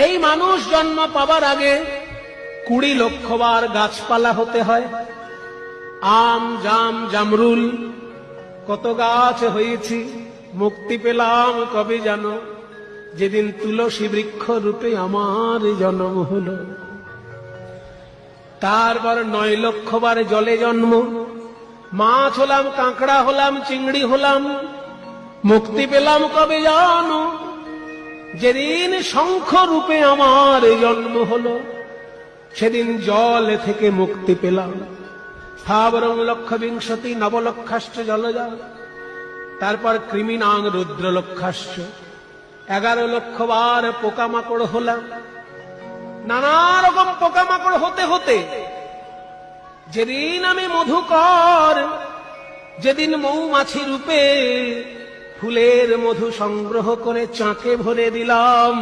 এই মানুষ জন্ম পাবার আগে 20 লক্ষ বার গাছপালা হতে হয়। আম, জাম, জামরুল কত গাছ হয়েছি, মুক্তি পেলাম কবে জানো? যেদিন তুলসী বৃক্ষ রূপে আমার জন্ম হলো। তারপর 9 লক্ষ বার জলে জন্ম, মাছ হলাম, কাঁকড়া হলাম, চিংড়ি হলাম, মুক্তি পেলাম কবে জানো? যেদিন শঙ্খ রূপে আমার জন্ম হলো, সেদিন জল থেকে মুক্তি পেলাম। স্থাবরং লক্ষ বিংশতি নবলক্ষাশ্চ জলজা। তারপর কৃমিনাং রুদ্র লক্ষাশ্চ, 11 লক্ষ বার পোকামাকড় হলাম। নানা রকম পোকামাকড় হতে হতে যেদিন আমি মধুকর, যেদিন মৌমাছি রূপে ফুলের মধু সংগ্রহ করে চাকে ভরে দিলাম,